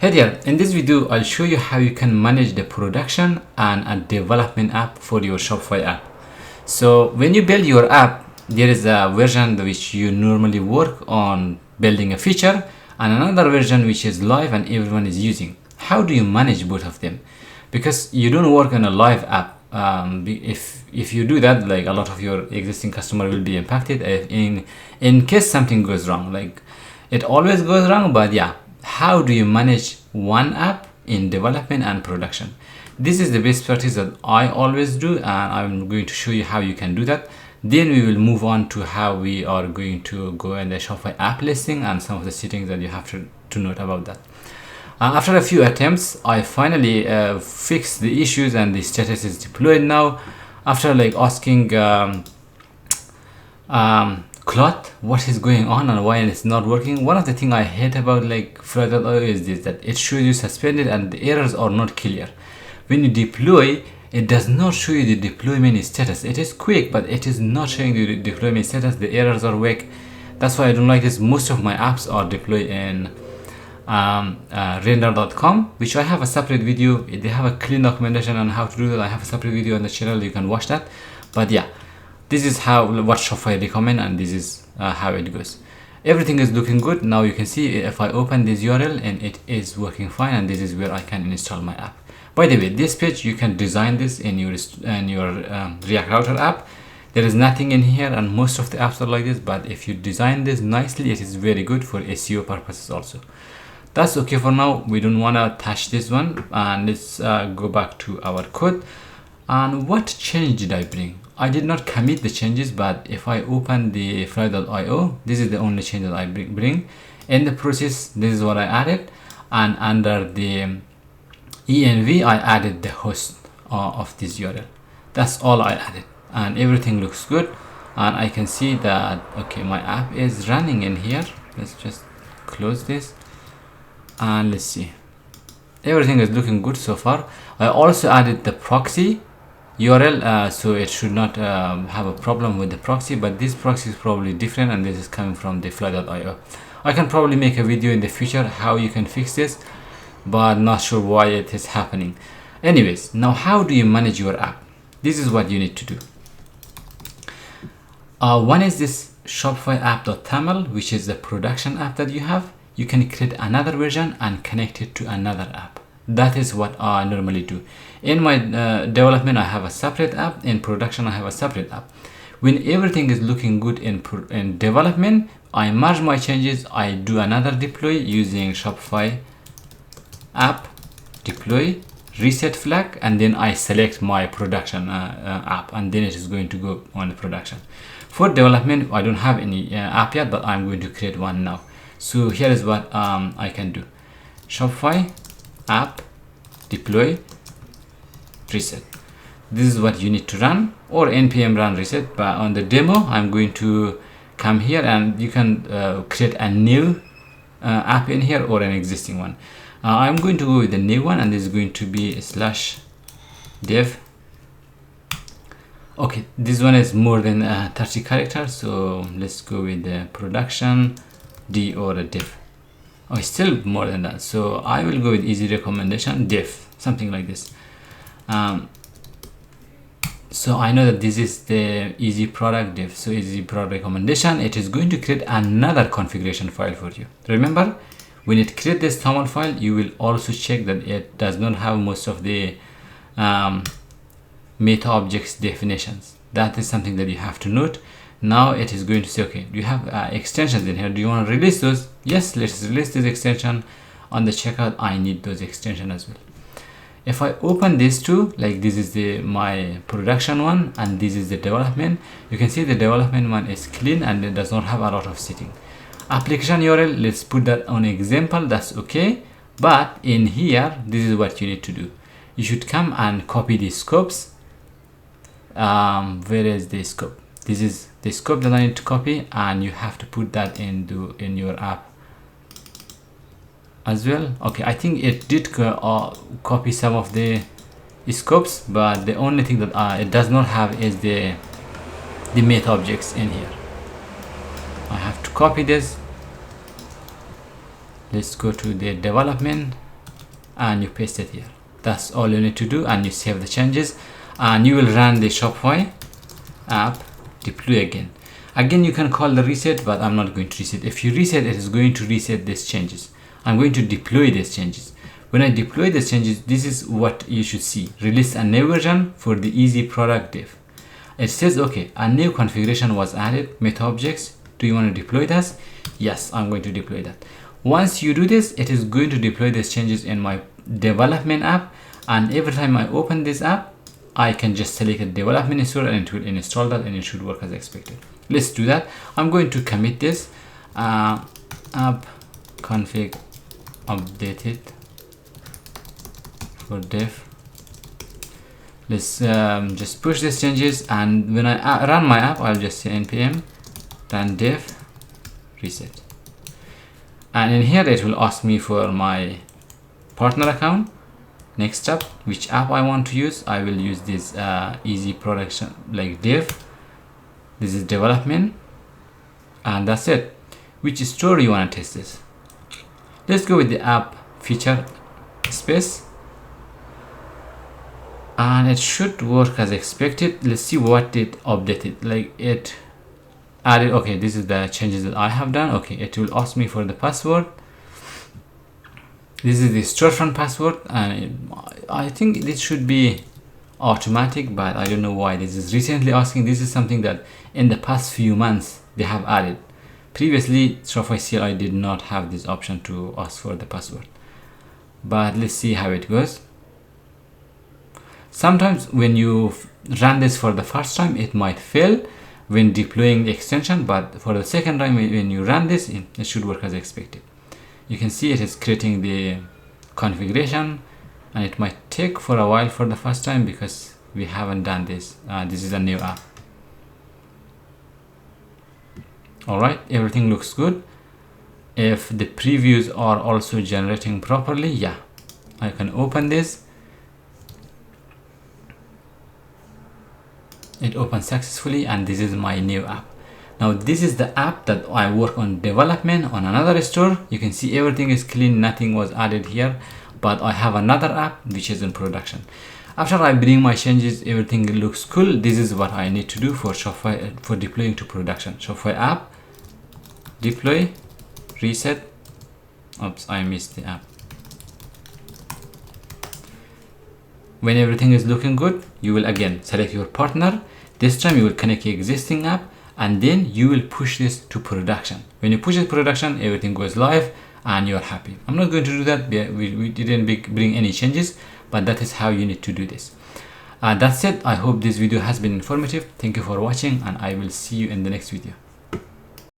Hey there, in this video I'll show you how you can manage the production and a development app for your Shopify app. So when you build your app, there is a version which you normally work on building a feature and another version which is live and everyone is using. How do you manage both of them? Because you don't work on a live app. If you do that, like a lot of your existing customer will be impacted in case something goes wrong. Like it always goes wrong, but yeah, how do you manage one app in development and production? This is the best practice that I always do, and I'm going to show you how you can do that. Then we will move on to how we are going to go in the Shopify app listing and some of the settings that you have to note about that. After a few attempts, I finally fixed the issues and the status is deployed now. After like asking Cloth, what is going on and why it's not working. One of the things I hate about like Prerequisites is this, that it shows you suspended and the errors are not clear. When you deploy, it does not show you the deployment status. It is quick, but it is not showing the deployment status. The errors are weak. That's why I don't like this. Most of my apps are deployed in render.com, which I have a separate video. They have a clean documentation on how to do that. I have a separate video on the channel. You can watch that. But yeah, this is what Shopify recommend, and this is how it goes. Everything is looking good. Now you can see if I open this URL and it is working fine, and this is where I can install my app. By the way, this page you can design this in your React Router app. There is nothing in here, and most of the apps are like this, but if you design this nicely, it is very good for SEO purposes also. That's okay for now. We don't want to touch this one, and let's go back to our code. And what change did I bring? I did not commit the changes, but if I open the fly.io, this is the only change that I bring. In the process, this is what I added, and under the env, I added the host of this URL. That's all I added, and everything looks good. And I can see that, okay, my app is running in here. Let's just close this, and let's see. Everything is looking good so far. I also added the proxy URL, so it should not have a problem with the proxy, but this proxy is probably different, and this is coming from the fly.io. I can probably make a video in the future how you can fix this, but not sure why it is happening. Anyways, now how do you manage your app? This is what you need to do. One is this Shopify app.taml, which is the production app that you have. You can create another version and connect it to another app. That is what I normally do. In my development, I have a separate app. In production, I have a separate app. When everything is looking good in development, I merge my changes. I do another deploy using Shopify app deploy reset flag, and then I select my production app, and then it is going to go on the production. For development, I don't have any app yet, but I'm going to create one now. So here is what I can do. Shopify app deploy reset. This is what you need to run, or npm run reset. But on the demo, I'm going to come here, and you can create a new app in here or an existing one. I'm going to go with the new one, and this is going to be /dev. Okay, this one is more than 30 characters, so let's go with the production d or a dev. Oh, it's still more than that, so I will go with easy recommendation dev, something like this. So I know that this is the easy product dev, so easy product recommendation. It is going to create another configuration file for you. Remember, when it creates this YAML file, you will also check that it does not have most of the meta objects definitions. That is something that you have to note. Now it is going to say, okay, do you have extensions in here? Do you want to release those? Yes, let's release this extension. On the checkout, I need those extensions as well. If I open these two, like this is my production one, and this is the development, you can see the development one is clean and it does not have a lot of setting. Application URL, let's put that on example. That's okay. But in here, this is what you need to do. You should come and copy the scopes. Where is the scope? This is the scope that I need to copy, and you have to put that in your app as well. Okay, I think it did copy some of the scopes, but the only thing that it does not have is the meta objects in here. I have to copy this. Let's go to the development and you paste it here. That's all you need to do, and you save the changes, and you will run the Shopify app, deploy again. You can call the reset, but I'm not going to reset. If you reset, it is going to reset these changes. I'm going to deploy these changes. When I deploy these changes, this is what you should see. Release a new version for the easy product div. It says, okay, a new configuration was added, meta objects. Do you want to deploy this? Yes, I'm going to deploy that. Once you do this, it is going to deploy these changes in my development app. And every time I open this app, I can just select a development installer and it will install that, and it should work as expected. Let's do that. I'm going to commit this app config updated for dev. Let's just push these changes, and when I run my app, I'll just say npm run dev reset, and in here it will ask me for my partner account. Next up, which app I want to use. I will use this easy production like dev. This is development, and that's it. Which store you want to test this? Let's go with the app feature space, and it should work as expected. Let's see what it updated. Like it added, okay, this is the changes that I have done. Okay, it will ask me for the password. This is the storefront password, and I think this should be automatic, but I don't know why this is recently asking. This is something that in the past few months they have added. Previously, Shopify CLI did not have this option to ask for the password, but let's see how it goes. Sometimes when you run this for the first time, it might fail when deploying the extension, but for the second time when you run this, it should work as expected. You can see it is creating the configuration, and it might take for a while for the first time because we haven't done this. This is a new app. All right, everything looks good. If the previews are also generating properly, yeah, I can open this. It opens successfully, and this is my new app. Now this is the app that I work on development on another store. You can see everything is clean, nothing was added here, but I have another app which is in production. After I bring my changes, everything looks cool. This is what I need to do for Shopify for deploying to production. Shopify app, deploy, reset. Oops, I missed the app. When everything is looking good, you will again select your partner. This time you will connect your existing app, and then you will push this to production. When you push it to production, everything goes live and you're happy. I'm not going to do that. We didn't bring any changes, but that is how you need to do this. That's it. I hope this video has been informative. Thank you for watching, and I will see you in the next video.